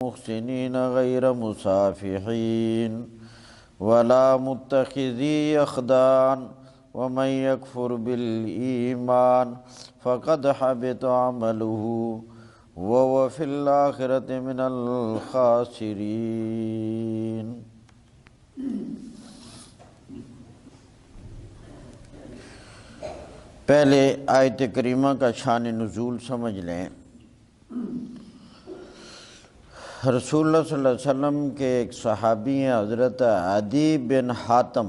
محسنین غیر مصافحین ولا متخذی اخدان ومن یکفر بالایمان فقد حبط عملہ وهو فی الآخرۃ من الخاسرین۔ پہلے آیت کریمہ کا شان نزول سمجھ لیں۔ رسول اللہ صلی اللہ علیہ وسلم کے ایک صحابی ہیں حضرت عدی بن حاتم،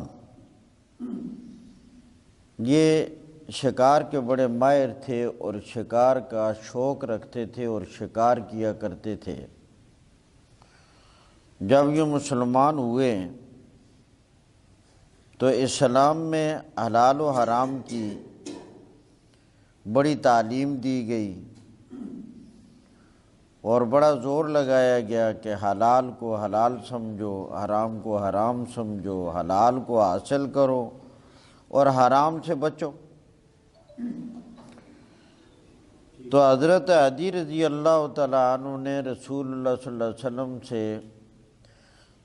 یہ شکار کے بڑے ماہر تھے اور شکار کا شوق رکھتے تھے اور شکار کیا کرتے تھے۔ جب یہ مسلمان ہوئے تو اسلام میں حلال و حرام کی بڑی تعلیم دی گئی اور بڑا زور لگایا گیا کہ حلال کو حلال سمجھو، حرام کو حرام سمجھو، حلال کو حاصل کرو اور حرام سے بچو۔ تو حضرت عدی رضی اللہ تعالیٰ عنہ نے رسول اللہ صلی اللہ علیہ وسلم سے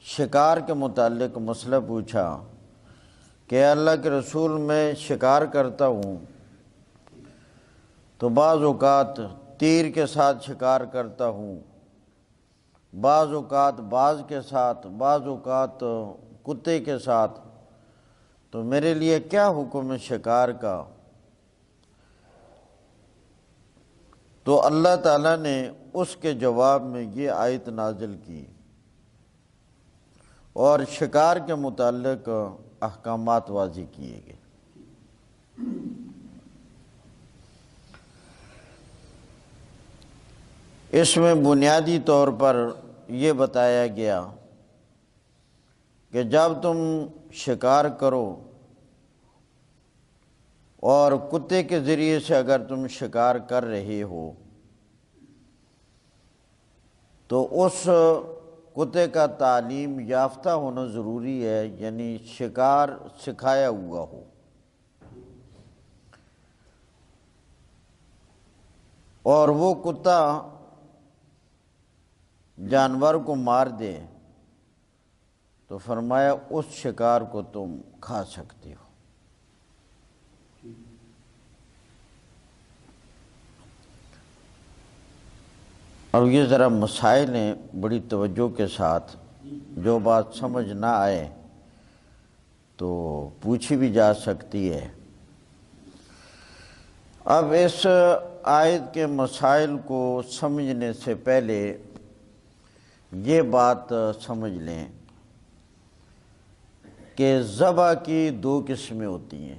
شکار کے متعلق مسئلہ پوچھا کہ اللہ کے رسول میں شکار کرتا ہوں تو بعض اوقات تیر کے ساتھ شکار کرتا ہوں، بعض اوقات باز کے ساتھ، بعض اوقات کتے کے ساتھ، تو میرے لیے کیا حکم ہے شکار کا؟ تو اللہ تعالیٰ نے اس کے جواب میں یہ آیت نازل کی اور شکار کے متعلق احکامات واضح کیے گئے۔ اس میں بنیادی طور پر یہ بتایا گیا کہ جب تم شکار کرو اور کتے کے ذریعے سے اگر تم شکار کر رہے ہو تو اس کتے کا تعلیم یافتہ ہونا ضروری ہے، یعنی شکار سکھایا ہوا ہو۔ اور وہ کتا جانور کو مار دے تو فرمایا اس شکار کو تم کھا سکتے ہو۔ اب یہ ذرا مسائل ہیں، بڑی توجہ کے ساتھ، جو بات سمجھ نہ آئے تو پوچھی بھی جا سکتی ہے۔ اب اس آیت کے مسائل کو سمجھنے سے پہلے یہ بات سمجھ لیں کہ ذبح کی دو قسمیں ہوتی ہیں،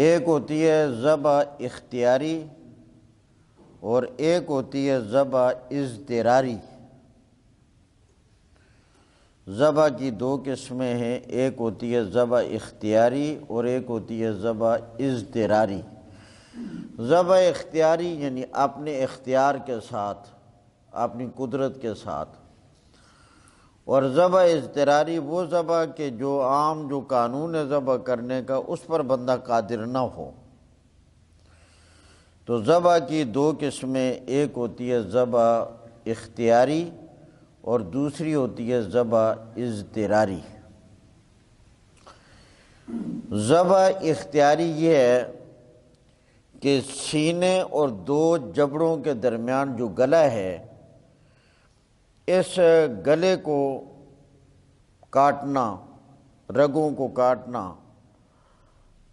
ایک ہوتی ہے ذبح اختیاری اور ایک ہوتی ہے ذبح اضطراری۔ ذبح کی دو قسمیں ہیں، ایک ہوتی ہے ذبح اختیاری اور ایک ہوتی ہے ذبح اضطراری۔ ذبح اختیاری یعنی اپنے اختیار کے ساتھ، اپنی قدرت کے ساتھ، اور ذبح اضطراری وہ ذبح کہ جو عام جو قانون ہے ذبح کرنے کا اس پر بندہ قادر نہ ہو۔ تو ذبح کی دو قسمیں، ایک ہوتی ہے ذبح اختیاری اور دوسری ہوتی ہے ذبح اضطراری۔ ذبح اختیاری یہ ہے کہ سینے اور دو جبڑوں کے درمیان جو گلا ہے، اس گلے کو کاٹنا، رگوں کو کاٹنا،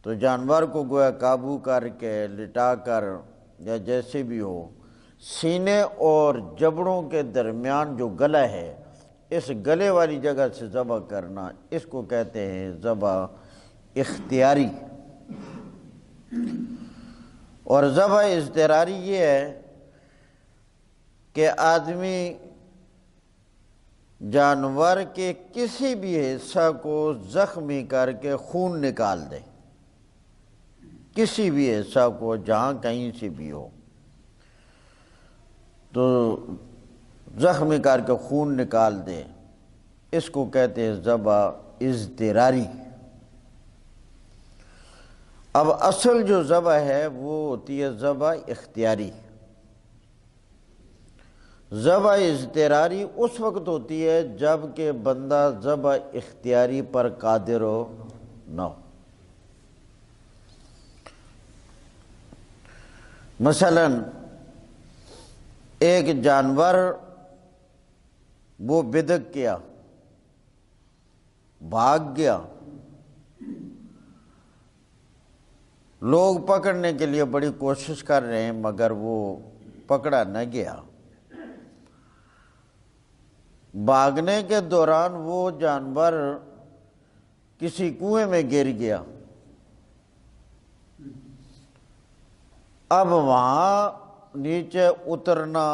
تو جانور کو گویا قابو کر کے لٹا کر یا جیسے بھی ہو، سینے اور جبڑوں کے درمیان جو گلا ہے اس گلے والی جگہ سے ذبح کرنا، اس کو کہتے ہیں ذبح اختیاری۔ اور ذبح اضطراری یہ ہے کہ آدمی جانور کے کسی بھی حصہ کو زخمی کر کے خون نکال دے، کسی بھی حصہ کو جہاں کہیں سے بھی ہو تو زخمی کر کے خون نکال دے، اس کو کہتے ہیں ذبح اضطراری۔ اب اصل جو ذبح ہے وہ ہوتی ہے ذبح اختیاری۔ ذبح اضطراری اس وقت ہوتی ہے جب کہ بندہ ذبح اختیاری پر قادر ہو نہ ہو۔ مثلا ایک جانور وہ بدک گیا، بھاگ گیا، لوگ پکڑنے کے لیے بڑی کوشش کر رہے ہیں مگر وہ پکڑا نہ گیا۔ بھاگنے کے دوران وہ جانور کسی کنویں میں گر گیا، اب وہاں نیچے اترنا،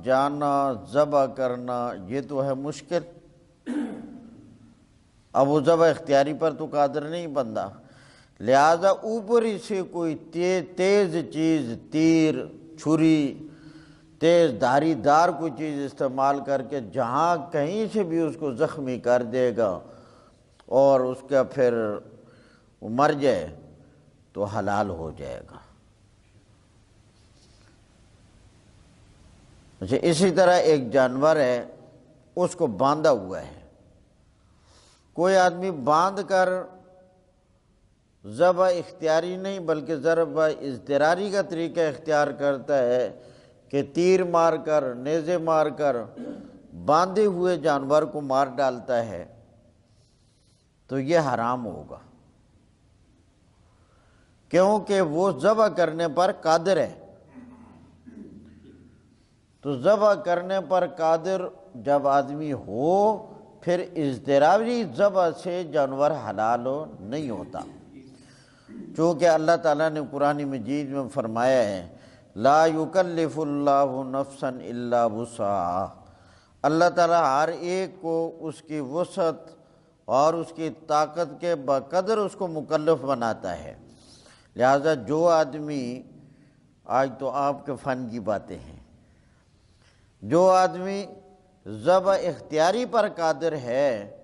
جانا، ذبح کرنا یہ تو ہے مشکل۔ اب وہ ذبح اختیاری پر تو قادر نہیں بندہ، لہذا اوپری سے کوئی تیز چیز، تیر، چھری، تیز دھاری دار کوئی چیز استعمال کر کے جہاں کہیں سے بھی اس کو زخمی کر دے گا اور اس کا پھر وہ مر جائے تو حلال ہو جائے گا۔ اچھا، اسی طرح ایک جانور ہے، اس کو باندھا ہوا ہے، کوئی آدمی باندھ کر ذبح اختیاری نہیں بلکہ ذبح اضطراری کا طریقہ اختیار کرتا ہے کہ تیر مار کر، نیزے مار کر باندھے ہوئے جانور کو مار ڈالتا ہے تو یہ حرام ہوگا، کیونکہ وہ ذبح کرنے پر قادر ہے۔ تو ذبح کرنے پر قادر جب آدمی ہو پھر اضطراری ذبح سے جانور حلال نہیں ہوتا، چونکہ اللہ تعالیٰ نے قرآن مجید میں فرمایا ہے لا یکلف اللہ نفسا الا وسعہا، اللہ تعالیٰ ہر ایک کو اس کی وسعت اور اس کی طاقت کے بقدر اس کو مکلف بناتا ہے۔ لہذا جو آدمی، آج تو آپ کے فن کی باتیں ہیں، جو آدمی ذبح اختیاری پر قادر ہے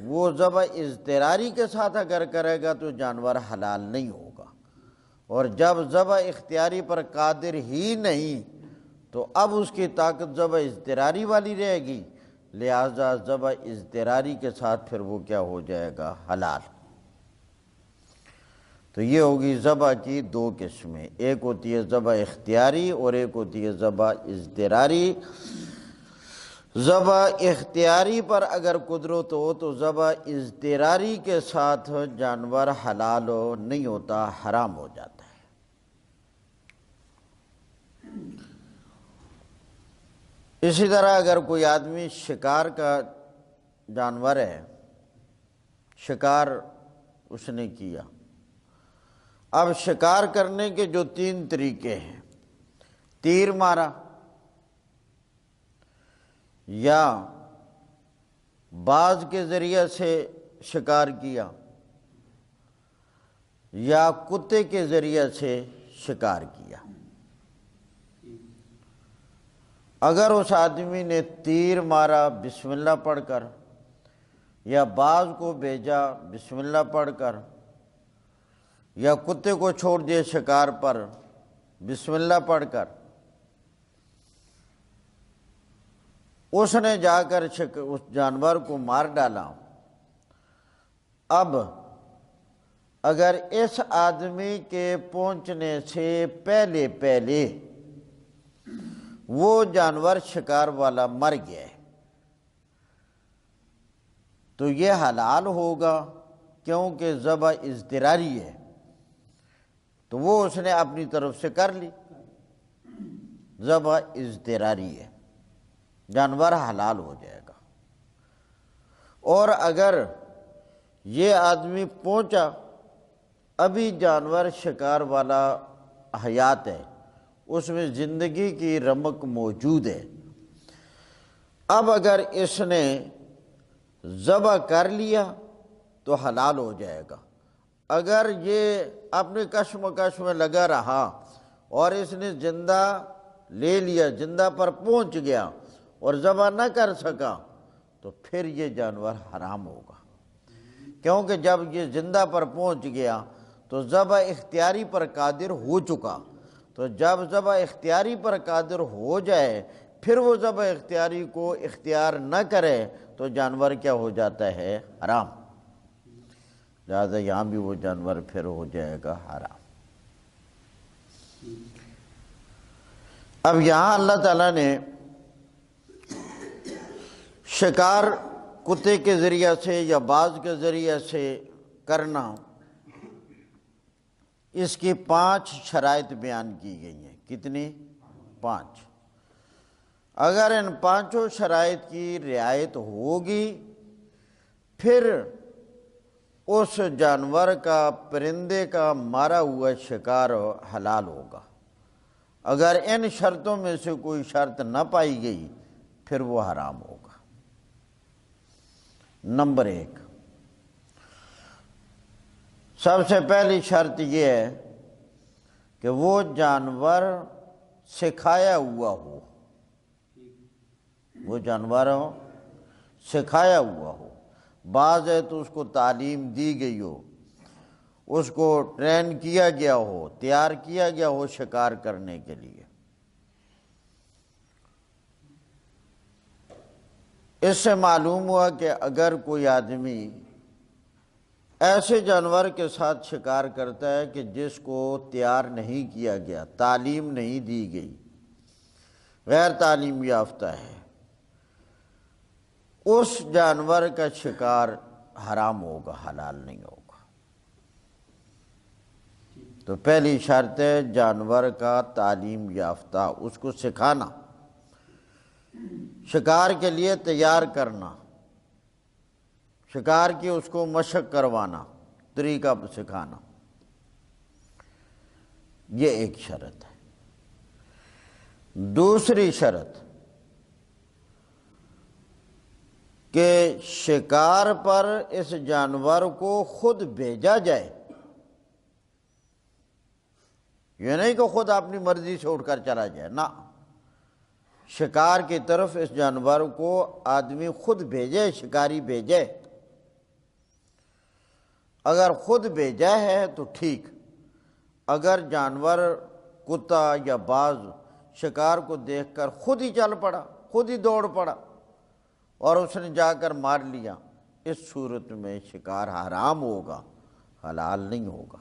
وہ ذبح اضطراری کے ساتھ اگر کرے گا تو جانور حلال نہیں ہوگا، اور جب ذبح اختیاری پر قادر ہی نہیں تو اب اس کی طاقت ذبح اضطراری والی رہے گی، لہذا ذبح اضطراری کے ساتھ پھر وہ کیا ہو جائے گا؟ حلال۔ تو یہ ہوگی ذبح کی دو قسمیں، ایک ہوتی ہے ذبح اختیاری اور ایک ہوتی ہے ذبح اضطراری۔ ذبح اختیاری پر اگر قدرت ہو تو ذبح اضطراری کے ساتھ جانور حلال نہیں ہوتا، حرام ہو جاتا ہے۔ اسی طرح اگر کوئی آدمی شکار کا جانور ہے، شکار اس نے کیا، اب شکار کرنے کے جو 3 طریقے ہیں، تیر مارا یا باز کے ذریعے سے شکار کیا یا کتے کے ذریعے سے شکار کیا، اگر اس آدمی نے تیر مارا بسم اللہ پڑھ کر یا باز کو بھیجا بسم اللہ پڑھ کر یا کتے کو چھوڑ دیے شکار پر بسم اللہ پڑھ کر، اس نے جا کر اس جانور کو مار ڈالا، اب اگر اس آدمی کے پہنچنے سے پہلے وہ جانور شکار والا مر گیا ہے تو یہ حلال ہوگا، کیونکہ ذبح اضطراری ہے، تو وہ اس نے اپنی طرف سے کر لی، ذبح اضطراری ہے، جانور حلال ہو جائے گا۔ اور اگر یہ آدمی پہنچا، ابھی جانور شکار والا حیات ہے، اس میں زندگی کی رمق موجود ہے، اب اگر اس نے ذبح کر لیا تو حلال ہو جائے گا۔ اگر یہ اپنے کشمکش میں لگا رہا اور اس نے زندہ لے لیا، زندہ پر پہنچ گیا اور ذبح نہ کر سکا تو پھر یہ جانور حرام ہوگا، کیونکہ جب یہ زندہ پر پہنچ گیا تو ذبح اختیاری پر قادر ہو چکا، تو جب ذبح اختیاری پر قادر ہو جائے پھر وہ ذبح اختیاری کو اختیار نہ کرے تو جانور کیا ہو جاتا ہے؟ حرام۔ لہٰذا یہاں بھی وہ جانور پھر ہو جائے گا حرام۔ اب یہاں اللہ تعالیٰ نے شکار کتے کے ذریعے سے یا باز کے ذریعے سے کرنا، اس کی 5 شرائط بیان کی گئی ہیں۔ کتنی؟ 5۔ اگر ان 5 شرائط کی رعایت ہوگی پھر اس جانور کا، پرندے کا مارا ہوا شکار حلال ہوگا۔ اگر ان شرطوں میں سے کوئی شرط نہ پائی گئی پھر وہ حرام ہوگا۔ نمبر 1، سب سے پہلی شرط یہ ہے کہ وہ جانور سکھایا ہوا ہو، وہ جانور سکھایا ہوا ہو۔ بعض ہے تو اس کو تعلیم دی گئی ہو، اس کو ٹرین کیا گیا ہو، تیار کیا گیا ہو شکار کرنے کے لیے۔ اس سے معلوم ہوا کہ اگر کوئی آدمی ایسے جانور کے ساتھ شکار کرتا ہے کہ جس کو تیار نہیں کیا گیا، تعلیم نہیں دی گئی، غیر تعلیم یافتہ ہے، اس جانور کا شکار حرام ہوگا، حلال نہیں ہوگا۔ تو پہلی شرط ہے جانور کا تعلیم یافتہ، اس کو سکھانا، شکار کے لیے تیار کرنا، شکار کی اس کو مشق کروانا، طریقہ سکھانا، یہ ایک شرط ہے۔ دوسری شرط کہ شکار پر اس جانور کو خود بھیجا جائے، یہ نہیں کہ خود اپنی مرضی سے اٹھ کر چلا جائے، نہ، شکار کی طرف اس جانور کو آدمی خود بھیجے، شکاری بھیجے۔ اگر خود بھیجا ہے تو ٹھیک، اگر جانور کتا یا باز شکار کو دیکھ کر خود ہی چل پڑا، خود ہی دوڑ پڑا اور اس نے جا کر مار لیا، اس صورت میں شکار حرام ہوگا، حلال نہیں ہوگا۔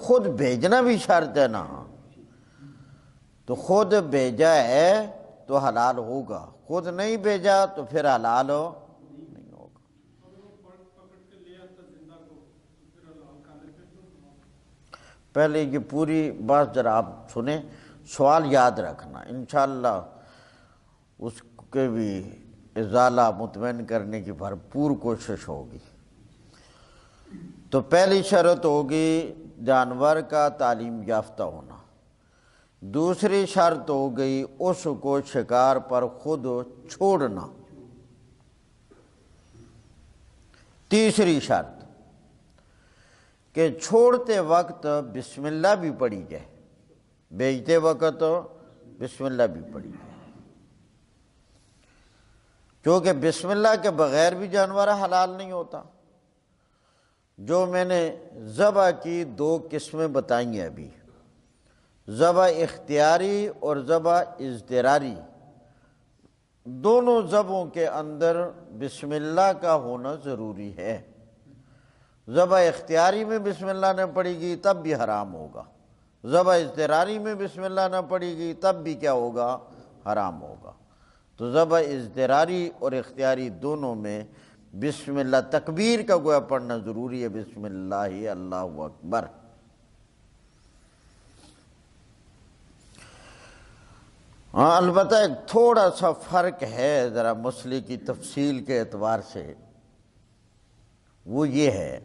خود بھیجنا بھی شرط ہے نا، تو خود بھیجا ہے تو حلال ہوگا، خود نہیں بھیجا تو پھر حلال نہیں ہوگا۔ پہلے یہ پوری بات ذرا آپ سنیں، سوال یاد رکھنا، انشاءاللہ اس کے بھی ازالہ مطمئن کرنے کی بھرپور کوشش ہوگی۔ تو پہلی شرط ہوگی جانور کا تعلیم یافتہ ہونا، دوسری شرط ہو گئی اس کو شکار پر خود چھوڑنا، تیسری شرط کہ چھوڑتے وقت بسم اللہ بھی پڑھی جائے، بیچتے وقت بسم اللہ بھی پڑھی جائے، کیونکہ بسم اللہ کے بغیر بھی جانور حلال نہیں ہوتا۔ جو میں نے ذبح کی 2 قسمیں بتائی ہیں ابھی، ذبح اختیاری اور ذبح اضطراری، دونوں ذبحوں کے اندر بسم اللہ کا ہونا ضروری ہے۔ ذبح اختیاری میں بسم اللہ نہ پڑے گی تب بھی حرام ہوگا، ذبح اضطراری میں بسم اللہ نہ پڑے گی تب بھی کیا ہوگا؟ حرام ہوگا۔ تو ذبح اضطراری اور اختیاری دونوں میں بسم اللہ، تکبیر کا گویا پڑھنا ضروری ہے، بسم اللہ، اللہ اکبر۔ ہاں البتہ ایک تھوڑا سا فرق ہے ذرا مسئلے کی تفصیل کے اعتبار سے، وہ یہ ہے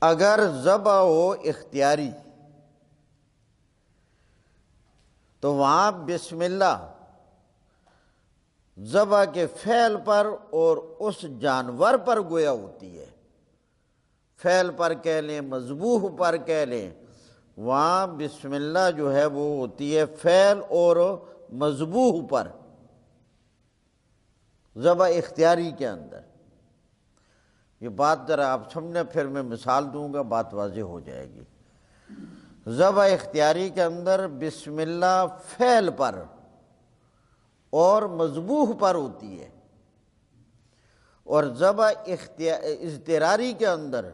اگر ذبح ہو اختیاری تو وہاں بسم اللہ ذبح کے فعل پر اور اس جانور پر گویا ہوتی ہے، فعل پر کہہ لیں، مذبوح پر کہہ لیں، وہاں بسم اللہ جو ہے وہ ہوتی ہے فعل اور مذبوح پر، ذبح اختیاری کے اندر۔ یہ بات ذرا آپ سمجھیں، پھر میں مثال دوں گا، بات واضح ہو جائے گی۔ ذبح اختیاری کے اندر بسم اللہ فعل پر اور مذبوح پر ہوتی ہے، اور ذبح اضطراری کے اندر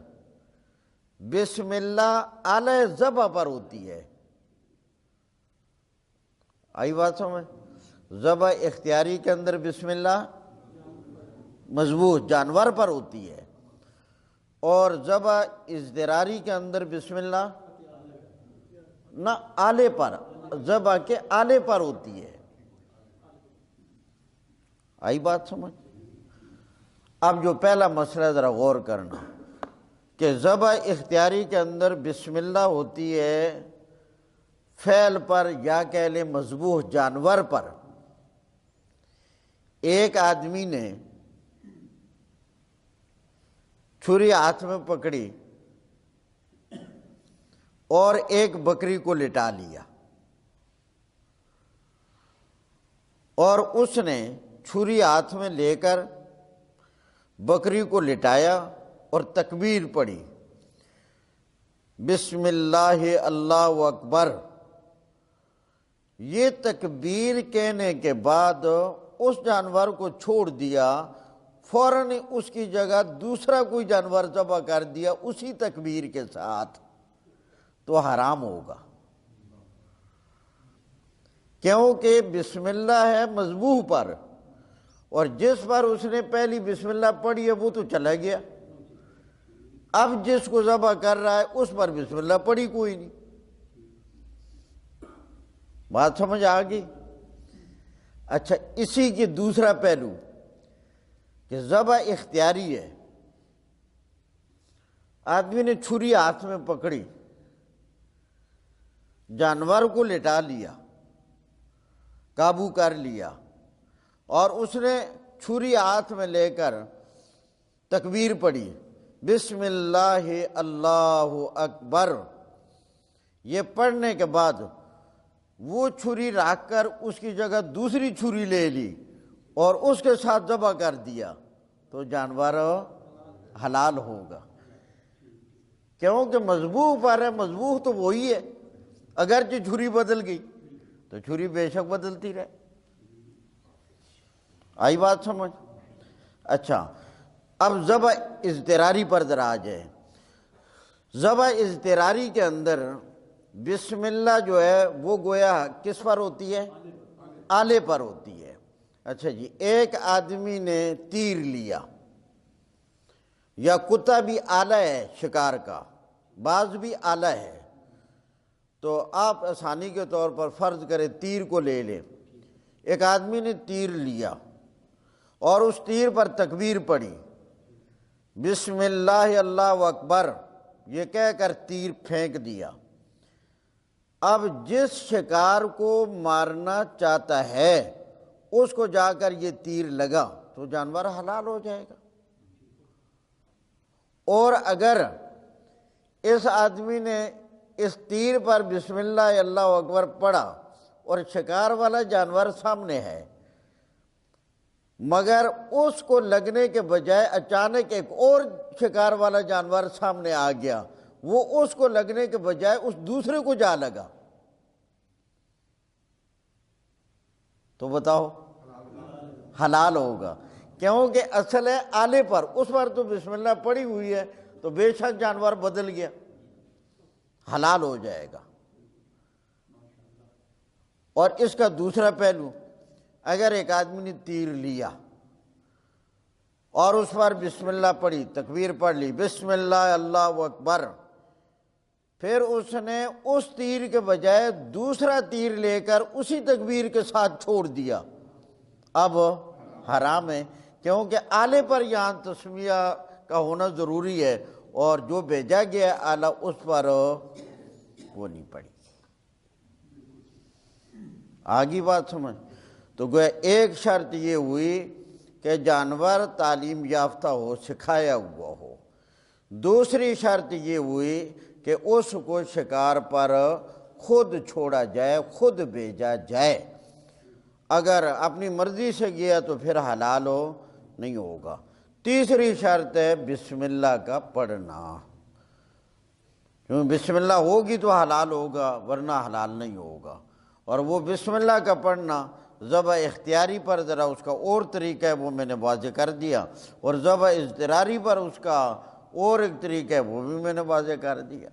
بسم اللہ علیہ ذبح پر ہوتی ہے۔ آئی بات سمجھ؟ ذبح اختیاری کے اندر بسم اللہ مذبوح جانور پر ہوتی ہے، اور ذبح اضطراری کے اندر بسم اللہ نہ آلے پر، ذبح کے آلے پر ہوتی ہے۔ آئی بات سمجھ؟ اب جو پہلا مسئلہ ذرا غور کرنا کہ ذبح اختیاری کے اندر بسم اللہ ہوتی ہے فعل پر یا کہہ لیں مذبوح جانور پر۔ ایک آدمی نے چھری ہاتھ میں پکڑی اور ایک بکری کو لٹا لیا، اور اس نے چھری ہاتھ میں لے کر بکری کو لٹایا اور تکبیر پڑھی، بسم اللہ اللہ اکبر۔ یہ تکبیر کہنے کے بعد اس جانور کو چھوڑ دیا، فوراً اس کی جگہ دوسرا کوئی جانور ذبح کر دیا اسی تکبیر کے ساتھ، تو حرام ہوگا، کیونکہ بسم اللہ ہے مذبوح پر، اور جس پر اس نے پہلی بسم اللہ پڑھی ہے وہ تو چلا گیا، اب جس کو ذبح کر رہا ہے اس پر بسم اللہ پڑھی کوئی نہیں۔ بات سمجھ آ گئی؟ اچھا، اسی کی دوسرا پہلو کہ ذبح اختیاری ہے، آدمی نے چھری ہاتھ میں پکڑی، جانور کو لٹا لیا، قابو کر لیا، اور اس نے چھری ہاتھ میں لے کر تکبیر پڑھی، بسم اللہ اللہ اکبر۔ یہ پڑھنے کے بعد وہ چھری رکھ کر اس کی جگہ دوسری چھری لے لی اور اس کے ساتھ ذبح کر دیا، تو جانور حلال ہوگا، کیونکہ مذبوح پر ہے، مذبوح تو وہی ہے، اگرچہ چھری بدل گئی تو چھری بے شک بدلتی رہے۔ آئی بات سمجھ؟ اچھا، اب ذبح اضطراری پر ذرا آ جائے۔ ذبح اضطراری کے اندر بسم اللہ جو ہے وہ گویا کس پر ہوتی ہے؟ آلے پر ہوتی ہے۔ اچھا جی، ایک آدمی نے تیر لیا، یا کتا بھی آلہ ہے شکار کا، باز بھی آلہ ہے، تو آپ آسانی کے طور پر فرض کریں تیر کو لے لیں۔ ایک آدمی نے تیر لیا اور اس تیر پر تکبیر پڑھی، بسم اللہ اللہ اکبر، یہ کہہ کر تیر پھینک دیا۔ اب جس شکار کو مارنا چاہتا ہے اس کو جا کر یہ تیر لگا تو جانور حلال ہو جائے گا، اور اگر اس آدمی نے اس تیر پر بسم اللہ اللہ اکبر پڑھا اور شکار والا جانور سامنے ہے، مگر اس کو لگنے کے بجائے اچانک ایک اور شکار والا جانور سامنے آ گیا، وہ اس کو لگنے کے بجائے اس دوسرے کو جا لگا، تو بتاؤ حلال ہوگا، کیونکہ اصل ہے آلے پر، اس پر تو بسم اللہ پڑی ہوئی ہے، تو بے شک جانور بدل گیا، حلال ہو جائے گا۔ اور اس کا دوسرا پہلو، اگر ایک آدمی نے تیر لیا اور اس پر بسم اللہ پڑھی، تکبیر پڑھ لی، بسم اللہ اللہ اکبر، پھر اس نے اس تیر کے بجائے دوسرا تیر لے کر اسی تکبیر کے ساتھ چھوڑ دیا، اب حرام ہے، کیونکہ آلے پر یہاں تسمیہ کا ہونا ضروری ہے، اور جو بھیجا گیا آلہ اس پر وہ نہیں پڑی۔ آگی بات سمجھ؟ تو گویا ایک شرط یہ ہوئی کہ جانور تعلیم یافتہ ہو، سکھایا ہوا ہو، دوسری شرط یہ ہوئی کہ اس کو شکار پر خود چھوڑا جائے، خود بھیجا جائے، اگر اپنی مرضی سے گیا تو پھر حلال ہو نہیں ہوگا۔ تیسری شرط ہے بسم اللہ کا پڑھنا، بسم اللہ ہوگی تو حلال ہوگا ورنہ حلال نہیں ہوگا۔ اور وہ بسم اللہ کا پڑھنا ذبح اختیاری پر ذرا اس کا اور طریقہ ہے، وہ میں نے واضح کر دیا، اور ذبح اضطراری پر اس کا اور ایک طریقہ ہے، وہ بھی میں نے واضح کر دیا۔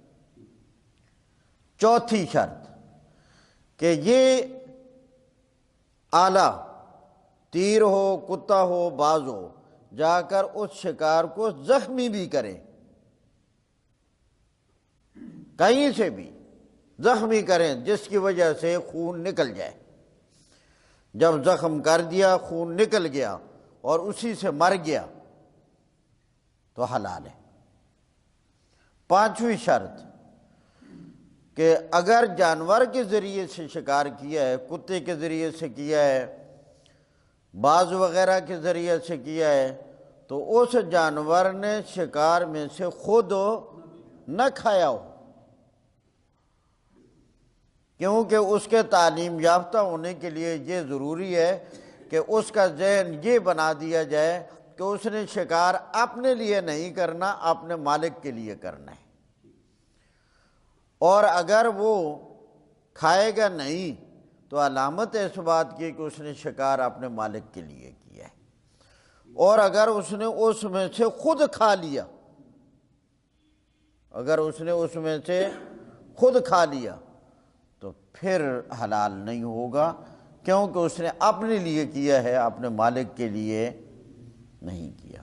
چوتھی شرط کہ یہ آلہ تیر ہو، کتا ہو، باز ہو، جا کر اس شکار کو زخمی بھی کرے، کہیں سے بھی زخمی کریں جس کی وجہ سے خون نکل جائے۔ جب زخم کر دیا، خون نکل گیا اور اسی سے مر گیا تو حلال ہے۔ پانچویں شرط کہ اگر جانور کے ذریعے سے شکار کیا ہے، کتے کے ذریعے سے کیا ہے، باز وغیرہ کے ذریعے سے کیا ہے، تو اس جانور نے شکار میں سے خود نہ کھایا ہو، کیونکہ اس کے تعلیم یافتہ ہونے کے لیے یہ ضروری ہے کہ اس کا ذہن یہ بنا دیا جائے کہ اس نے شکار اپنے لیے نہیں کرنا، اپنے مالک کے لیے کرنا ہے۔ اور اگر وہ کھائے گا نہیں تو علامت ہے اس بات کی کہ اس نے شکار اپنے مالک کے لیے کیا ہے۔ اور اگر اس نے اس میں سے خود کھا لیا، اگر اس نے اس میں سے خود کھا لیا تو پھر حلال نہیں ہوگا، کیونکہ اس نے اپنے لیے کیا ہے، اپنے مالک کے لیے نہیں کیا۔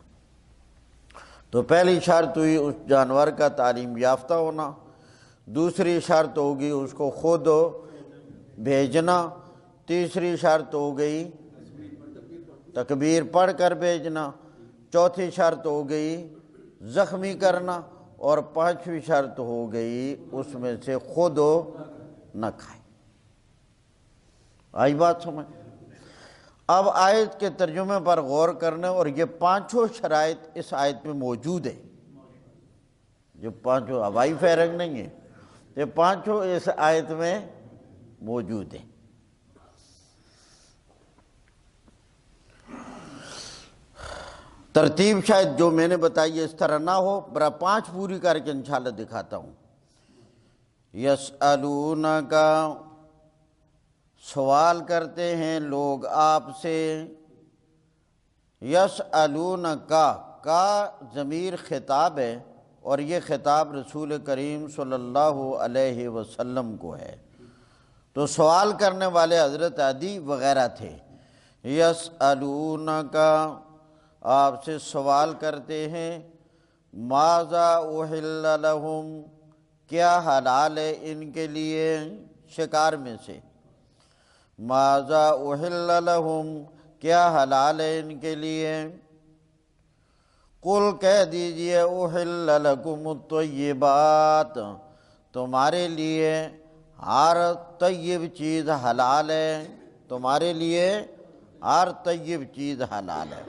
تو پہلی شرط ہوئی اس جانور کا تعلیم یافتہ ہونا، دوسری شرط ہوگی اس کو خود بھیجنا، تیسری شرط ہو گئی تکبیر پڑھ کر بھیجنا، چوتھی شرط ہو گئی زخمی کرنا، اور پانچویں شرط ہو گئی اس میں سے خود نہ کھائے۔ آئی بات سمجھ؟ اب آیت کے ترجمے پر غور کرنے، اور یہ پانچوں شرائط اس آیت میں موجود ہیں، جو پانچوں ہوائی فیرنگ نہیں ہے، یہ پانچوں اس آیت میں موجود ہیں۔ ترتیب شاید جو میں نے بتائی اس طرح نہ ہو، برا پانچ پوری کر کے انشاءاللہ دکھاتا ہوں۔ یسألونک، سوال کرتے ہیں لوگ آپ سے، یسألونک کا ضمیر خطاب ہے، اور یہ خطاب رسول کریم صلی اللہ علیہ وسلم کو ہے، تو سوال کرنے والے حضرت عدی وغیرہ تھے۔ یسألونک، آپ سے سوال کرتے ہیں، ماذا احل لہم، کیا حلال ہے ان کے لیے شکار میں سے، ماذا احل لہم، کیا حلال ہے ان کے لیے، قل کہہ دیجئے احل لکم الطیبات، تمہارے لیے ہر طیب چیز حلال ہے، تمہارے لیے ہر طیب چیز حلال ہے۔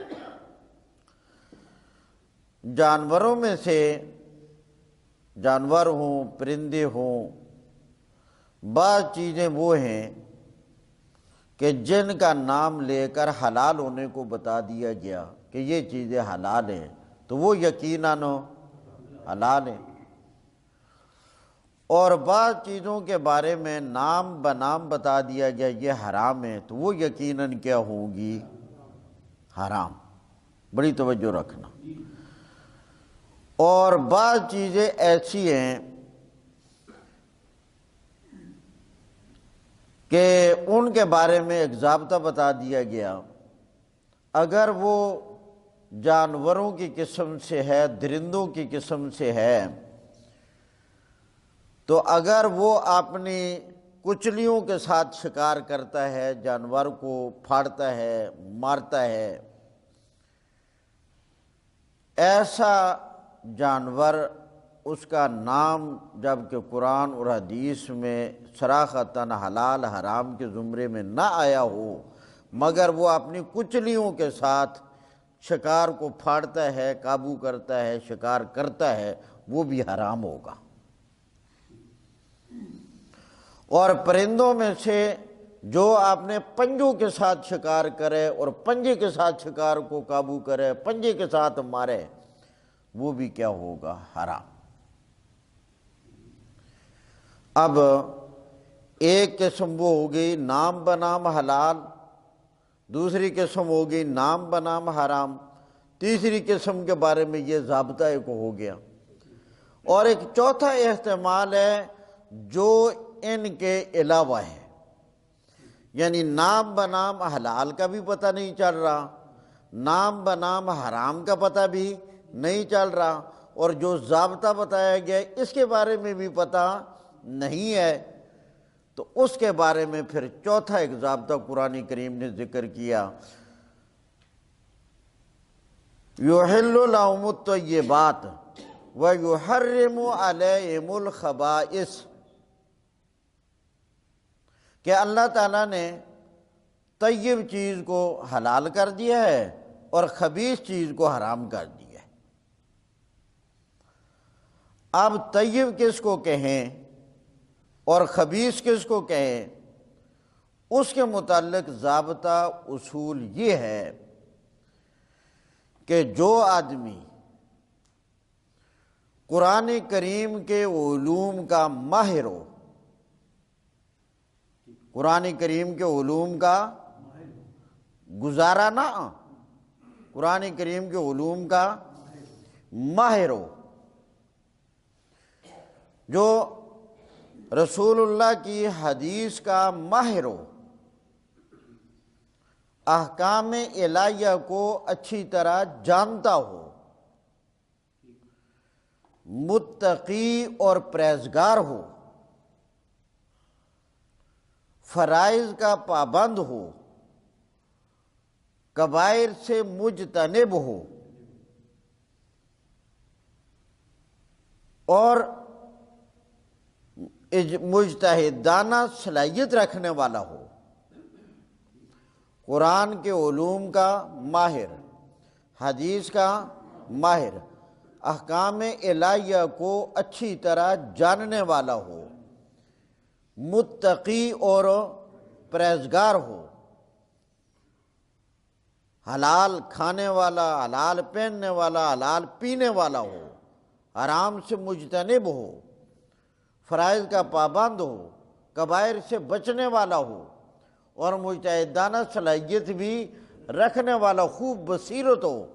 جانوروں میں سے، جانور ہوں، پرندے ہوں، بعض چیزیں وہ ہیں کہ جن کا نام لے کر حلال ہونے کو بتا دیا گیا کہ یہ چیزیں حلال ہیں، تو وہ یقیناً حلال ہیں، اور بعض چیزوں کے بارے میں نام بنام بتا دیا گیا یہ حرام ہے، تو وہ یقیناً کیا ہوں گی، حرام۔ بڑی توجہ رکھنا۔ اور بعض چیزیں ایسی ہیں کہ ان کے بارے میں ایک ضابطہ بتا دیا گیا، اگر وہ جانوروں کی قسم سے ہے، درندوں کی قسم سے ہے، تو اگر وہ اپنی کچلیوں کے ساتھ شکار کرتا ہے، جانور کو پھاڑتا ہے، مارتا ہے، ایسا جانور، اس کا نام جبکہ قرآن اور حدیث میں صراحتاً حلال حرام کے زمرے میں نہ آیا ہو، مگر وہ اپنی کچلیوں کے ساتھ شکار کو پھاڑتا ہے، قابو کرتا ہے، شکار کرتا ہے، وہ بھی حرام ہوگا۔ اور پرندوں میں سے جو اپنے پنجوں کے ساتھ شکار کرے اور پنجے کے ساتھ شکار کو قابو کرے، پنجے کے ساتھ مارے، وہ بھی کیا ہوگا، حرام۔ اب ایک قسم وہ ہوگی نام بنام حلال، دوسری قسم ہوگی نام بنام حرام، تیسری قسم کے بارے میں یہ ضابطہ ایک ہو گیا، اور ایک چوتھا احتمال ہے جو ان کے علاوہ ہے، یعنی نام بنام حلال کا بھی پتہ نہیں چل رہا، نام بنام حرام کا پتہ بھی نہیں چل رہا، اور جو ضابطہ بتایا گیا اس کے بارے میں بھی پتہ نہیں ہے، تو اس کے بارے میں پھر چوتھا ایک ضابطہ قرآن کریم نے ذکر کیا، یحل لہم الطیبات ویحرم علیہم الخبائث، کہ اللہ تعالیٰ نے طیب چیز کو حلال کر دیا ہے اور خبیث چیز کو حرام کر دیا ہے۔ اب طیب کس کو کہیں اور خبیث کس کو کہیں، اس کے متعلق ضابطہ اصول یہ ہے کہ جو آدمی قرآن کریم کے علوم کا ماہر ہو، قرآن کریم کے علوم کا گزارا نہ، قرآن کریم کے علوم کا ماہر ہو، جو رسول اللہ کی حدیث کا ماہر ہو، احکام الہیہ کو اچھی طرح جانتا ہو، متقی اور پرہیزگار ہو، فرائض کا پابند ہو، کبائر سے مجتنب ہو، اور مجتہدانہ صلاحیت رکھنے والا ہو، قرآن کے علوم کا ماہر، حدیث کا ماہر، احکام الہیہ کو اچھی طرح جاننے والا ہو، متقی اور پرہیزگار ہو، حلال کھانے والا، حلال پہننے والا، حلال پینے والا ہو، حرام سے مجتنب ہو، فرائض کا پابند ہو، کبائر سے بچنے والا ہو، اور مجتہدانہ صلاحیت بھی رکھنے والا، خوب بصیرت ہو،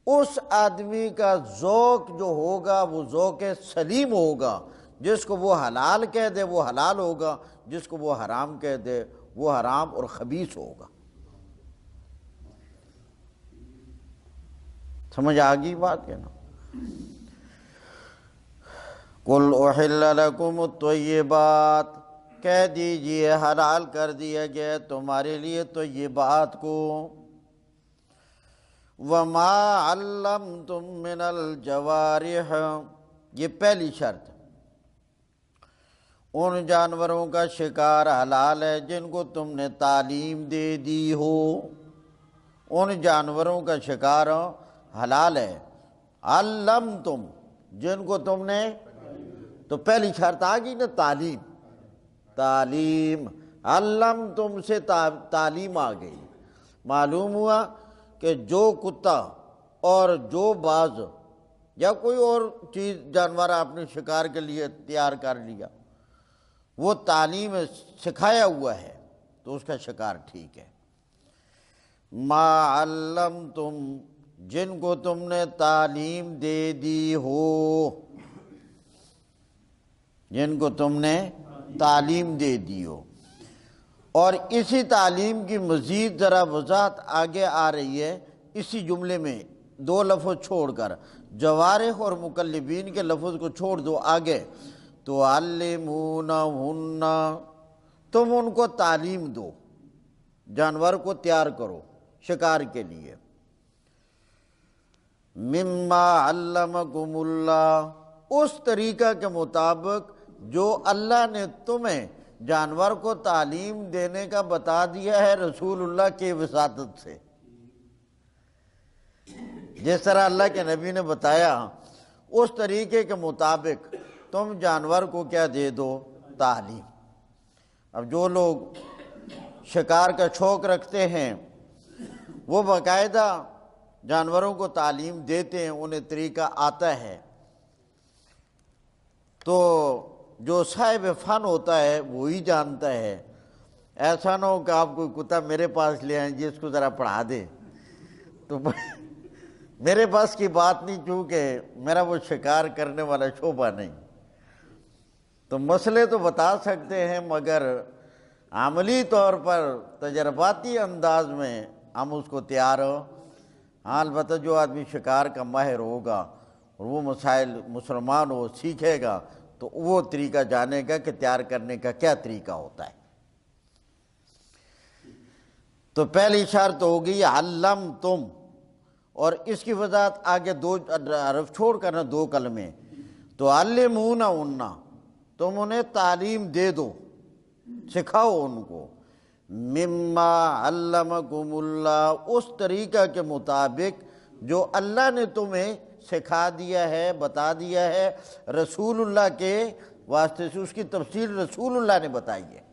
اس آدمی کا ذوق جو ہوگا وہ ذوق سلیم ہوگا، جس کو وہ حلال کہہ دے وہ حلال ہوگا، جس کو وہ حرام کہہ دے وہ حرام اور خبیث ہوگا۔ سمجھ آگئی بات ہے نا؟ قُلْ أُحِلَّ لَكُمُ الطَّيِّبَاتُ، کہہ دیجئے حلال کر دیا گیا تمہارے لیے طیبات کو، وَمَا عَلَّمْتُم مِّنَ الْجَوَارِحِ، یہ پہلی شرط، ان جانوروں کا شکار حلال ہے جن کو تم نے تعلیم دے دی ہو، ان جانوروں کا شکار حلال ہے، علمتم جن کو تم نے، تو پہلی شرط آ گئی نا، تعلیم، تعلیم، علمتم سے تعلیم آ گئی، معلوم ہوا کہ جو کتا اور جو باز یا کوئی اور چیز جانور آپ نے شکار کے لیے تیار کر لیا، وہ تعلیم سکھایا ہوا ہے تو اس کا شکار ٹھیک ہے۔ ما علمتم جن کو تم نے تعلیم دے دی ہو، جن کو تم نے تعلیم دے دی ہو، اور اسی تعلیم کی مزید ذرا وضاحت آگے آ رہی ہے اسی جملے میں، دو لفظ چھوڑ کر، جوارح اور مکلبین کے لفظ کو چھوڑ دو آگے، تعلمونہن، تم ان کو تعلیم دو، جانور کو تیار کرو شکار کے لیے، مما علمکم اللہ، اس طریقہ کے مطابق جو اللہ نے تمہیں جانور کو تعلیم دینے کا بتا دیا ہے رسول اللہ کی وساطت سے، جس طرح اللہ کے نبی نے بتایا اس طریقے کے مطابق تم جانور کو کیا دے دو، تعلیم۔ اب جو لوگ شکار کا شوق رکھتے ہیں وہ باقاعدہ جانوروں کو تعلیم دیتے ہیں، انہیں طریقہ آتا ہے، تو جو صاحب فن ہوتا ہے وہی جانتا ہے، ایسا نہ ہو کہ آپ کوئی کتا میرے پاس لے آئیں جی اس کو ذرا پڑھا دے، تو میرے پاس کی بات نہیں، چونکہ میرا وہ شکار کرنے والا شعبہ نہیں۔ تو مسئلے تو بتا سکتے ہیں مگر عملی طور پر تجرباتی انداز میں ہم اس کو تیار ہو۔ ہاں البتہ جو آدمی شکار کا ماہر ہوگا اور وہ مسائل مسلمان ہو سیکھے گا تو وہ طریقہ جانے گا کہ تیار کرنے کا کیا طریقہ ہوتا ہے۔ تو پہلی شرط ہوگی علم تم، اور اس کی وضاحت آگے 2 حرف چھوڑ کر 2 کلمے، تو علمون انہا، تم انہیں تعلیم دے دو، سکھاؤ ان کو، مما علمکم اللہ، اس طریقہ کے مطابق جو اللہ نے تمہیں سکھا دیا ہے، بتا دیا ہے رسول اللہ کے واسطے سے، اس کی تفصیل رسول اللہ نے بتائی ہے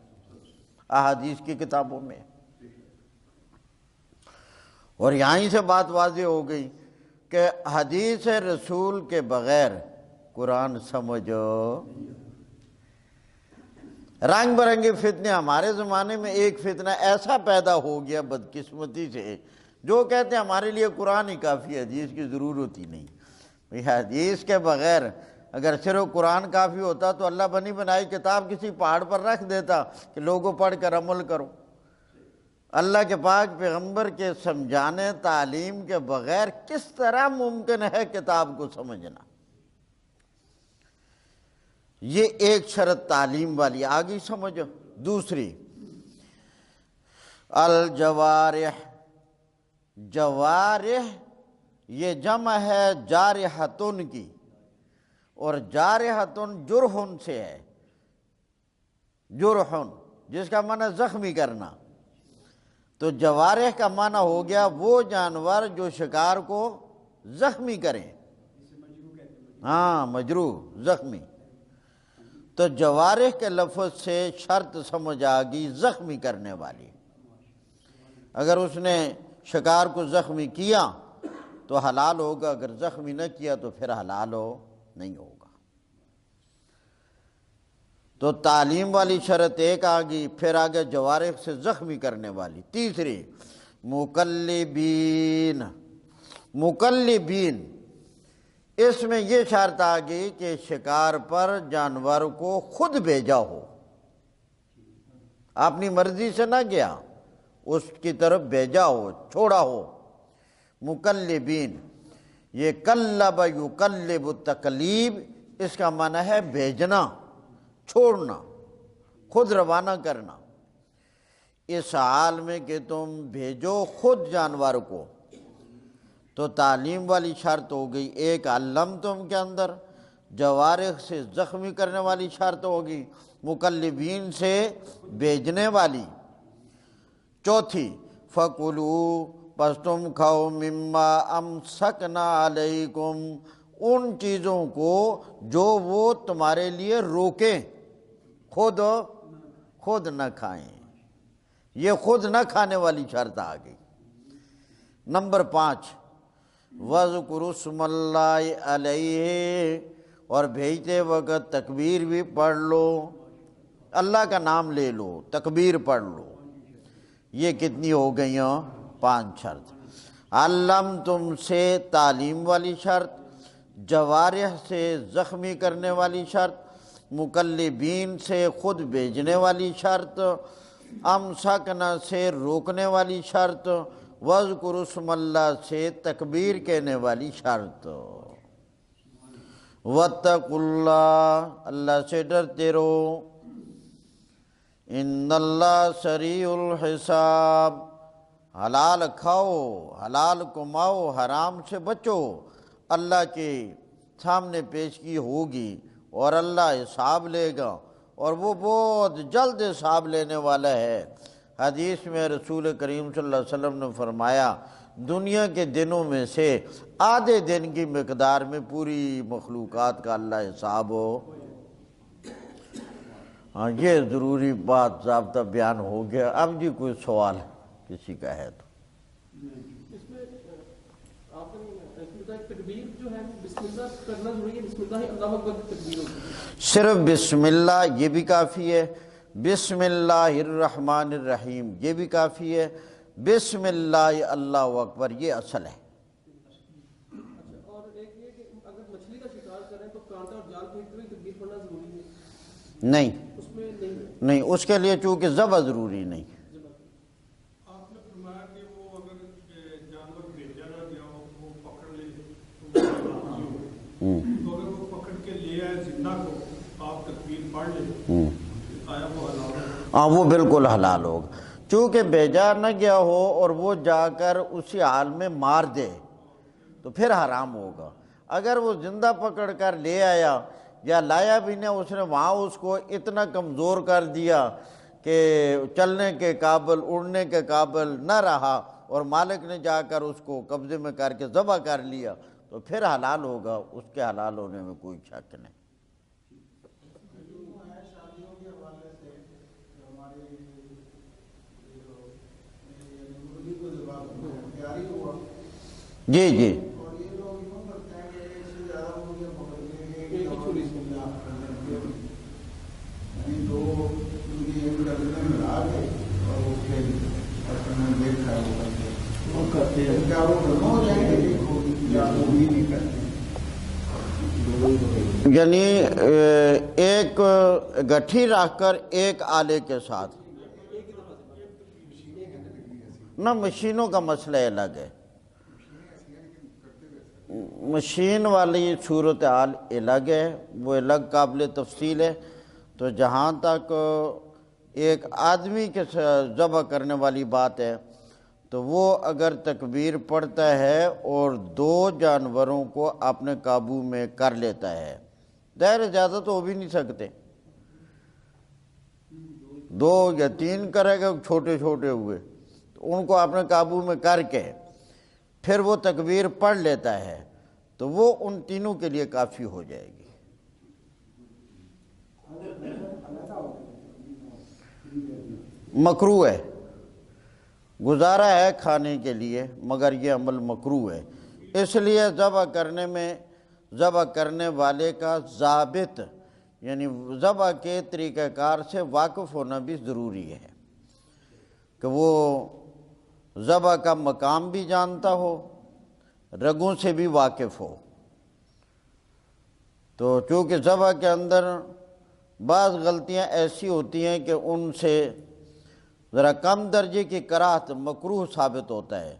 احادیث کی کتابوں میں۔ اور یہیں سے بات واضح ہو گئی کہ حدیث رسول کے بغیر قرآن سمجھو۔ رنگ برنگے فتنے، ہمارے زمانے میں ایک فتنہ ایسا پیدا ہو گیا بدقسمتی سے، جو کہتے ہیں ہمارے لیے قرآن ہی کافی ہے، حدیث کی ضرورت ہی نہیں۔ حدیث کے بغیر اگر صرف قرآن کافی ہوتا تو اللہ بنی بنائی کتاب کسی پہاڑ پر رکھ دیتا کہ لوگوں پڑھ کر عمل کرو۔ اللہ کے پاک پیغمبر کے سمجھانے تعلیم کے بغیر کس طرح ممکن ہے کتاب کو سمجھنا؟ یہ ایک شرط تعلیم والی آگئی سمجھو۔ دوسری الجوارح، جوارح یہ جمع ہے جارحتن کی، اور جارحتن جرحن سے ہے، جرحن جس کا معنی زخمی کرنا، تو جوارح کا معنی ہو گیا وہ جانور جو شکار کو زخمی کریں، ہاں مجروح، زخمی۔ تو جوارح کے لفظ سے شرط سمجھ آ گئی زخمی کرنے والی۔ اگر اس نے شکار کو زخمی کیا تو حلال ہوگا، اگر زخمی نہ کیا تو پھر حلال نہیں ہوگا۔ تو تعلیم والی شرط ایک آ گئی، پھر آگے جوارح سے زخمی کرنے والی۔ تیسری مکلبین، مکلبین، اس میں یہ شرط آ گئی کہ شکار پر جانور کو خود بھیجا ہو، اپنی مرضی سے نہ گیا، اس کی طرف بھیجا ہو، چھوڑا ہو۔ مکلبین، یہ کلب یکلب تکلیب، اس کا معنی ہے بھیجنا، چھوڑنا، خود روانہ کرنا، اس حال میں کہ تم بھیجو خود جانور کو۔ تو تعلیم والی شرط ہو گئی ایک، علمتم کے اندر جوارح سے زخمی کرنے والی شرط ہوگی، مکلبین سے بھیجنے والی۔ چوتھی فَكُلُوا، پس تم کھاؤ، مما امسکنا علیکم، ان چیزوں کو جو وہ تمہارے لیے روکیں، خود نہ کھائیں، یہ خود نہ کھانے والی شرط آ گئی۔ نمبر 5 وَاذْكُرُوا اسْمَ اللَّهِ عَلَيْهِ، اور بھیجتے وقت تکبیر بھی پڑھ لو، اللہ کا نام لے لو، تکبیر پڑھ لو۔ یہ کتنی ہو گئی ہیں؟ 5 شرط۔ علم تم سے تعلیم والی شرط، جوارح سے زخمی کرنے والی شرط، مکلبین سے خود بھیجنے والی شرط، امسکنا سے روکنے والی شرط، وَاذْكُرُوا اسْمَ اللہ سے تکبیر کہنے والی شرط۔ وَاتَّقُوا اللَّهَ، اللہ سے ڈرتے رہو، ان اللہ سریع الحساب، حلال کھاؤ، حلال کماؤ، حرام سے بچو، اللہ کے سامنے پیشگی ہوگی اور اللہ حساب لے گا، اور وہ بہت جلد حساب لینے والا ہے۔ حدیث میں رسول کریم صلی اللہ علیہ وسلم نے فرمایا دنیا کے دنوں میں سے آدھے دن کی مقدار میں پوری مخلوقات کا اللہ حساب ہو۔ ہاں یہ ضروری بات ضابطہ بیان ہو گیا۔ اب جی کوئی سوال کسی کا ہے تو؟ اس میں آپ نے تکبیر جو ہے بسم صرف بسم اللہ یہ بھی کافی ہے، بسم اللہ الرحمن الرحیم یہ بھی کافی ہے، بسم اللہ اللہ اکبر یہ اصل ہے۔ نہیں نہیں، اس کے لیے چونکہ ذبح ضروری نہیں۔ آپ نے فرمایا کہ وہ اگر جانور بھیجا نہ گیا ہو وہ پکڑ لے تو اگر وہ پکڑ کے لے آئے زندہ کو آپ تکبیر پڑھ لیں آیا وہ حلال ہے؟ ہاں وہ بالکل حلال ہوگا، چونکہ بھیجا نہ گیا ہو اور وہ جا کر اسی حال میں مار دے تو پھر حرام ہوگا۔ اگر وہ زندہ پکڑ کر لے آیا یا لایا بھی نہیں، اس نے وہاں اس کو اتنا کمزور کر دیا کہ چلنے کے قابل اڑنے کے قابل نہ رہا اور مالک نے جا کر اس کو قبضے میں کر کے ذبح کر لیا تو پھر حلال ہوگا، اس کے حلال ہونے میں کوئی شک نہیں۔ جی جی یعنی ایک گٹھی رکھ کر ایک آلے کے ساتھ نہ، مشینوں کا مسئلہ الگ ہے، مشین والی صورتحال الگ ہے، وہ الگ قابل تفصیل ہے۔ تو جہاں تک ایک آدمی کے ذبح کرنے والی بات ہے تو وہ اگر تکبیر پڑھتا ہے اور دو جانوروں کو اپنے قابو میں کر لیتا ہے، ظاہر زیادہ تو ہو بھی نہیں سکتے، دو یا تین کرے گا چھوٹے چھوٹے ہوئے، تو ان کو اپنے قابو میں کر کے پھر وہ تکبیر پڑھ لیتا ہے تو وہ ان تینوں کے لیے کافی ہو جائے گی۔ مکروہ ہے، گزارا ہے کھانے کے لیے مگر یہ عمل مکروہ ہے، اس لیے ذبح کرنے والے کا ضابط یعنی ذبح کے طریقہ کار سے واقف ہونا بھی ضروری ہے کہ وہ ذبح کا مقام بھی جانتا ہو، رگوں سے بھی واقف ہو۔ تو چونکہ ذبح کے اندر بعض غلطیاں ایسی ہوتی ہیں کہ ان سے ذرا کم درجے کی کراہت مکروہ ثابت ہوتا ہے،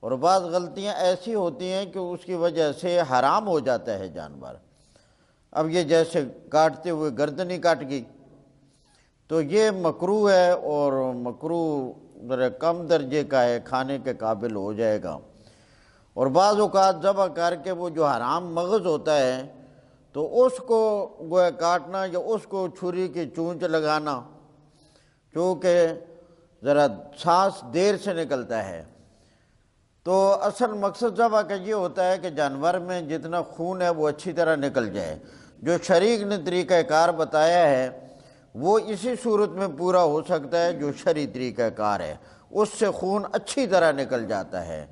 اور بعض غلطیاں ایسی ہوتی ہیں کہ اس کی وجہ سے حرام ہو جاتا ہے جانور۔ اب یہ جیسے کاٹتے ہوئے گردن ہی کٹ گئی تو یہ مکروہ ہے، اور مکروہ ذرا کم درجے کا ہے، کھانے کے قابل ہو جائے گا۔ اور بعض اوقات ذبح کر کے وہ جو حرام مغز ہوتا ہے تو اس کو گویا کاٹنا یا اس کو چھری کی چونچ لگانا، چونکہ ذرا سانس دیر سے نکلتا ہے، تو اصل مقصد ذبح کا یہ ہوتا ہے کہ جانور میں جتنا خون ہے وہ اچھی طرح نکل جائے۔ جو شریعت نے طریقہ کار بتایا ہے وہ اسی صورت میں پورا ہو سکتا ہے جو شرعی طریقہ کار ہے، اس سے خون اچھی طرح نکل جاتا ہے۔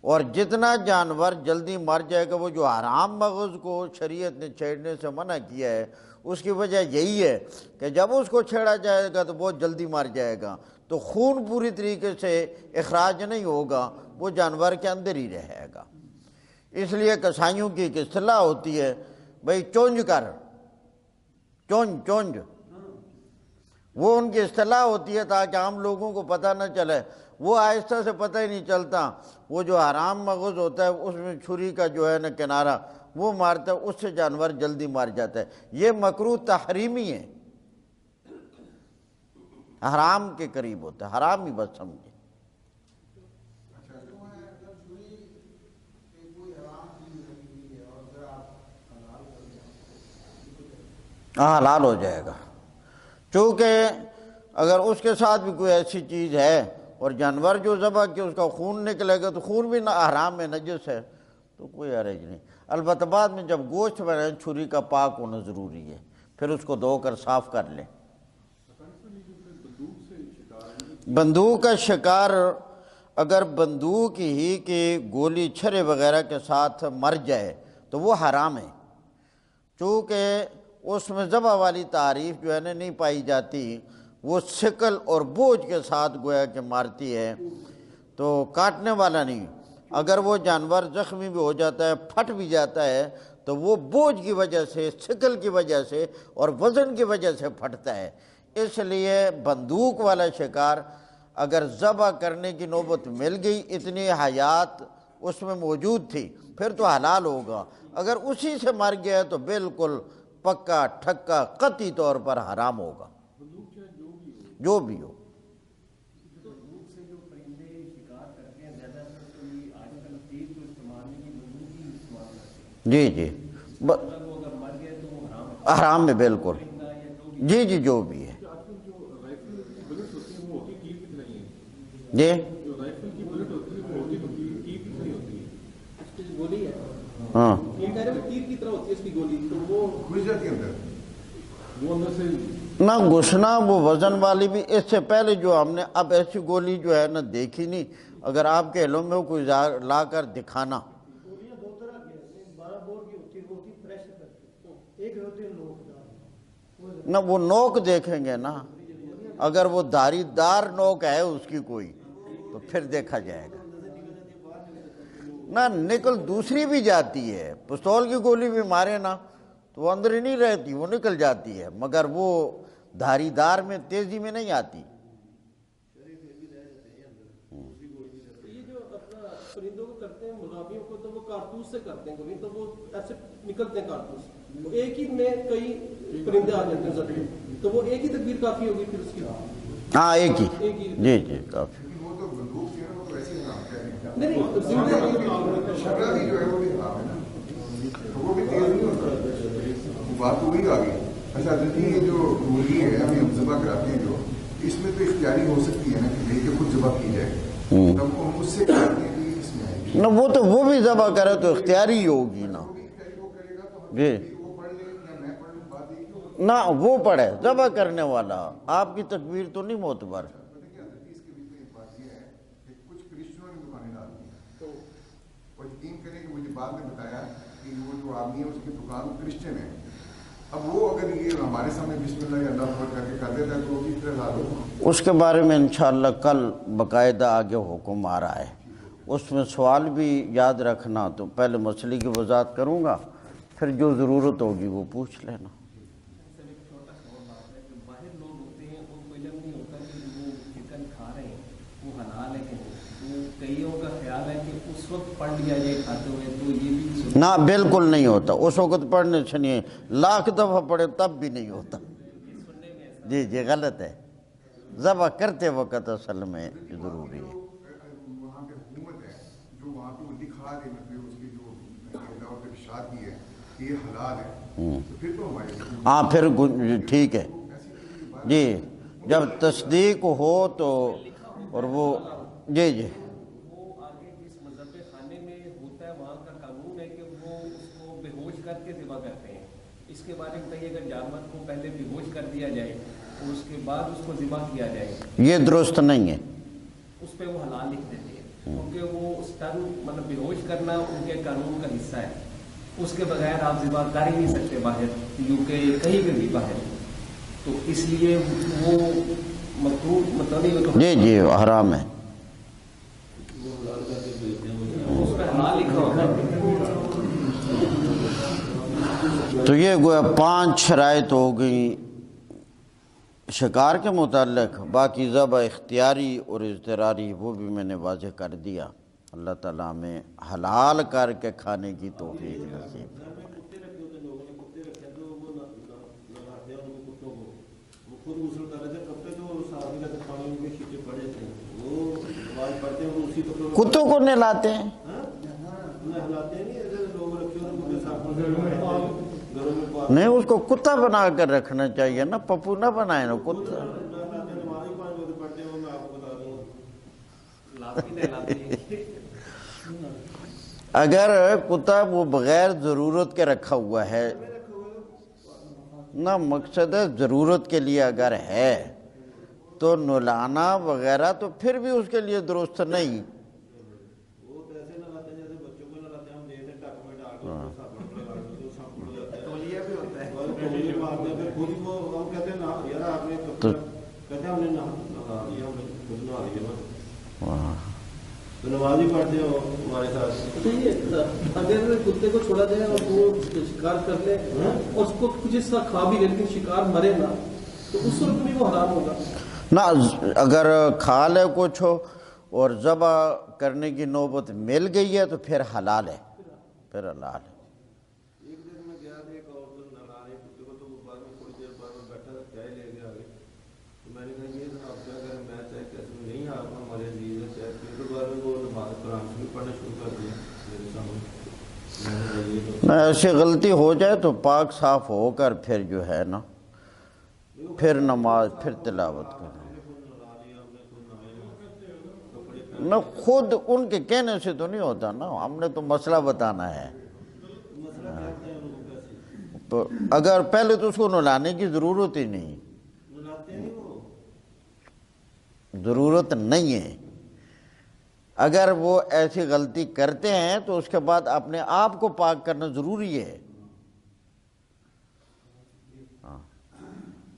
اور جتنا جانور جلدی مر جائے گا، وہ جو حرام مغز کو شریعت نے چھیڑنے سے منع کیا ہے اس کی وجہ یہی ہے کہ جب اس کو چھیڑا جائے گا تو بہت جلدی مر جائے گا، تو خون پوری طریقے سے اخراج نہیں ہوگا، وہ جانور کے اندر ہی رہے گا۔ اس لیے کسائیوں کی ایک اصطلاح ہوتی ہے، بھئی چونج کر، چونج، وہ ان کی اصطلاح ہوتی ہے تاکہ عام لوگوں کو پتہ نہ چلے، وہ آہستہ سے پتہ ہی نہیں چلتا، وہ جو حرام مغز ہوتا ہے اس میں چھری کا جو ہے نا کنارہ وہ مارتا ہے، اس سے جانور جلدی مار جاتا ہے۔ یہ مکروہ تحریمی ہے، حرام کے قریب ہوتا ہے، حرام ہی بس سمجھے۔ ہاں حلال ہو جائے گا، چونکہ اگر اس کے ساتھ بھی کوئی ایسی چیز ہے اور جانور جو ذبح کہ اس کا خون نکلے گا تو خون بھی نہ حرام ہے، نجس ہے، تو کوئی حرج نہیں۔ البتہ بعد میں جب گوشت بنائے چھری کا پاک ہونا ضروری ہے، پھر اس کو دھو کر صاف کر لیں۔ بندوق کا شکار اگر بندوق ہی کی گولی چھرے وغیرہ کے ساتھ مر جائے تو وہ حرام ہے، چونکہ اس میں ذبح والی تعریف جو ہے نا نہیں پائی جاتی، وہ ثقل اور بوجھ کے ساتھ گویا کہ مارتی ہے، تو کاٹنے والا نہیں۔ اگر وہ جانور زخمی بھی ہو جاتا ہے، پھٹ بھی جاتا ہے، تو وہ بوجھ کی وجہ سے، ثقل کی وجہ سے اور وزن کی وجہ سے پھٹتا ہے۔ اس لیے بندوق والا شکار اگر ذبح کرنے کی نوبت مل گئی، اتنی حیات اس میں موجود تھی، پھر تو حلال ہوگا۔ اگر اسی سے مر گیا تو بالکل پکا ٹھکا قطعی طور پر حرام ہوگا، جو بھی ہو۔ جی جی حرام میں بالکل، جی جی جو بھی ہے جی۔ ہاں نہ گھسنا، وہ وزن والی بھی اس سے پہلے جو ہم نے اب ایسی گولی جو ہے نا دیکھی نہیں، اگر آپ کے علم میں کوئی لا کر دکھانا۔ نہ وہ نوک دیکھیں گے نا، اگر وہ دھاری دار نوک ہے اس کی کوئی تو پھر دیکھا جائے گا۔ نہ نکل دوسری بھی جاتی ہے، پستول کی گولی بھی مارے نا تو وہ اندر ہی نہیں رہتی، وہ نکل جاتی ہے، مگر وہ دھاری دار میں تیزی میں نہیں آتی۔ یہ جو اپنا پرندوں کو کرتے ہیں، مرغابیوں کو، تو وہ کارتوس سے کرتے ہیں گولی، تو وہ ایسے نکلتے ہیں کارتوس، ایک ہی میں کئی پرندے آ جاتے ہیں زخمی، تو وہ ایک ہی تکبیر کافی ہوگی پھر اس کی؟ ہاں ایک ہی، جی جی کافی۔ نہیں بات تو وہی آ گئی۔ اچھا یہ جو مرغی ہے ہم ذبح کراتے ہیں، جو اس میں تو اختیاری ہو سکتی ہے نا کہ لے کے خود ذبح کی جائے، تب ہم اس سے کراتے ہیں کہ اس میں آئے گی نہ وہ تو وہ بھی ذبح کرے تو اختیاری ہی ہوگی نا، جی نہ وہ پڑھے ذبح کرنے والا، آپ کی تکبیر تو نہیں معتبر۔ کچھ کرسچنوں نے دکانیں ڈال دی اور یقین کریں کہ مجھے بعد میں بتایا کہ وہ جو آدمی ہے اس کی دکان کرسچن ہے، اب وہ اگر یہ ہمارے سامنے بسم اللہ یا اللہ اکبر کر کے کر دیتا ہے تو وہ کس طرح حال ہوگا؟ اس کے بارے میں انشاءاللہ کل باقاعدہ آگے حکم آ رہا ہے، اس میں سوال بھی یاد رکھنا، تو پہلے مسئلے کی وضاحت کروں گا، پھر جو ضرورت ہوگی وہ پوچھ لینا۔ باہر لوگ ہوتے ہیں، ان کو علم نہیں ہوتا کہ وہ چکن کھا رہے ہیں وہ حلال ہے کہ نہیں، وہ کئیوں کا خیال ہے کہ اس وقت پڑھ لیا جائے کھاتے ہوئے، تو یہ بھی نہ بالکل نہیں ہوتا، اس وقت پڑھنے سے نہیں، لاکھ دفعہ پڑھے تب بھی نہیں ہوتا، جی جی غلط ہے، ذبح کرتے وقت اصل میں ضروری ہے۔ وہاں پہ حکومت ہے جو وہاں پہ وہ دکھا دے مطلب اس کی جو اللہ پہ ارشاد کی ہے کہ یہ حلال ہے، تو پھر تو ہمارے ہاں پھر ٹھیک ہے جی، جب تصدیق ہو تو، اور وہ جی جی وہ آگے جس مذہب خانے میں ہوتا ہے وہاں کا قانون ہے کہ وہ اس کو بے ہوش کر کے ذبح کرتے ہیں۔ اس کے بارے میں کہیے اگر جانور کو پہلے بے ہوش کر دیا جائے اور اس کے بعد اس کو ذبح کیا جائے، یہ درست نہیں ہے، اس پہ وہ حلال لکھ دیتے ہیں، کیونکہ وہ اس ٹرم مطلب بے ہوش کرنا ان کے قانون کا حصہ ہے، اس کے بغیر آپ ذبح کر ہی نہیں سکتے باہر، یوکے کہیں پہ بھی باہر، تو اس لیے وہ مکروہ مطلب نہیں، جی جی حرام ہے۔ اس پہ حلال لکھا ہوتا ہے۔ تو یہ گویا 5 شرائط ہو گئی شکار کے متعلق، باقی ذبح اختیاری اور اضطراری وہ بھی میں نے واضح کر دیا۔ اللہ تعالیٰ ہمیں حلال کر کے کھانے کی توفیق نصیب فرمائے۔ خود غسل کر رہے تھے کپڑے تو صحابی کا پانی کے چھینٹے پڑے تھے، وہ نماز پڑھتے ہیں وہ اسی کپڑوں میں کتوں کو نہلاتے ہیں، نہلاتے نہیں، ایسے لوگ رکھے ہوئے صاف گھروں میں نہیں اس کو کتا بنا کر رکھنا چاہیے نا، پپو نہ بنائے نا کتا۔ نماز 5 بجے پڑھتے ہیں وہ میں آپ کو بتا دوں اگر کتا وہ بغیر ضرورت کے رکھا ہوا ہے نہ، مقصد ہے ضرورت کے لیے اگر ہے تو نلانا وغیرہ تو پھر بھی اس کے لیے درست نہیں۔ وہ تو ایسے نہلاتے ہیں جیسے بچوں کو نہلاتے ہیں، ہم دیکھتے ہیں ٹک میں ڈال کے صابن خود نہ آ گئی نا واہ، تو نماز ہی پڑھتے ہو ہمارے ساتھ. تو یہ اگر کتے کو چھوڑا جائے اور وہ شکار کر لے اور اس کو کچھ اس طرح کھا بھی لے لیکن شکار مرے نا تو اس وقت بھی وہ حرام ہوگا. نہ اگر کھا لے کچھ ہو اور ذبح کرنے کی نوبت مل گئی ہے تو پھر حلال ہے، پھر حلال ہے. ایک دن میں گیا ایک اور نلا رہے کتے کو تو وہ بعد میں تھوڑی دیر بعد میں بیٹھا تھا چائے لے کے آگے تو میں نے کہا یہ آپ کیا کریں میں چائے کیسے نہیں آپ ہمارے عزیز ہے چائے پھر تو بعد میں وہ نماز قرآن شریف پڑھنا شروع کر دیا میرے سامنے. میں نے کہا یہ تو نہ ایسی غلطی ہو جائے تو پاک صاف ہو کر پھر جو ہے نا پھر نماز پھر تلاوت کریں. نہ خود ان کے کہنے سے تو نہیں ہوتا نا، ہم نے تو مسئلہ بتانا ہے. تو اگر پہلے تو اس کو نلانے کی ضرورت ہی نہیں، ضرورت نہیں ہے. اگر وہ ایسی غلطی کرتے ہیں تو اس کے بعد اپنے آپ کو پاک کرنا ضروری ہے.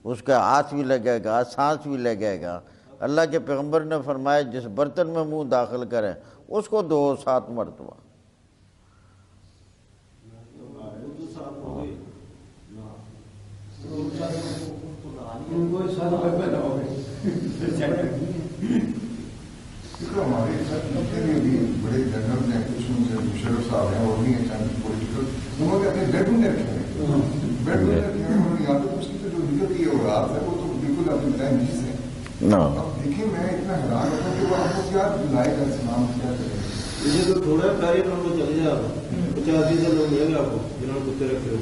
اس کا ہاتھ بھی لگے گا، سانس بھی لگے گا. اللہ کے پیغمبر نے فرمایا جس برتن میں منہ داخل کریں اس کو 2-7 مرتبہ. ہمارے ساتھ جتنے بھی بڑے جنرل ہیں کچھ مشرف صاحب ہیں اور بھی ہیں چند پولیٹیکل انہوں نے اپنے بیڈ روم میں رکھے ہیں، بیڈ روم میں رکھے ہیں. انہوں نے یہاں تک اس کی تو جو حرکت کی ہے وہ رات ہے وہ تو بالکل اپنی بتائیں نیز ہے. اب دیکھیں میں اتنا حیران ہوتا ہوں کہ وہ آپ کو کیا لائے گا اسلام کیا کرے. یہ تو تھوڑا کاری پر وہ چلے جا 50 لوگ ملیں گے آپ کو جنہوں نے کتے رکھے ہو.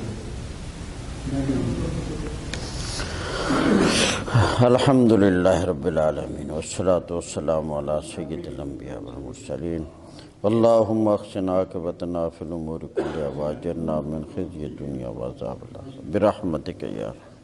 الحمدللہ رب العالمین والصلاة والسلام علی سید الانبیاء والمرسلین اللہم اخزنا عاقبتنا فی الامور کلها واجرنا من خزی الدنیا وعذاب الآخرہ برحمتک یا رب.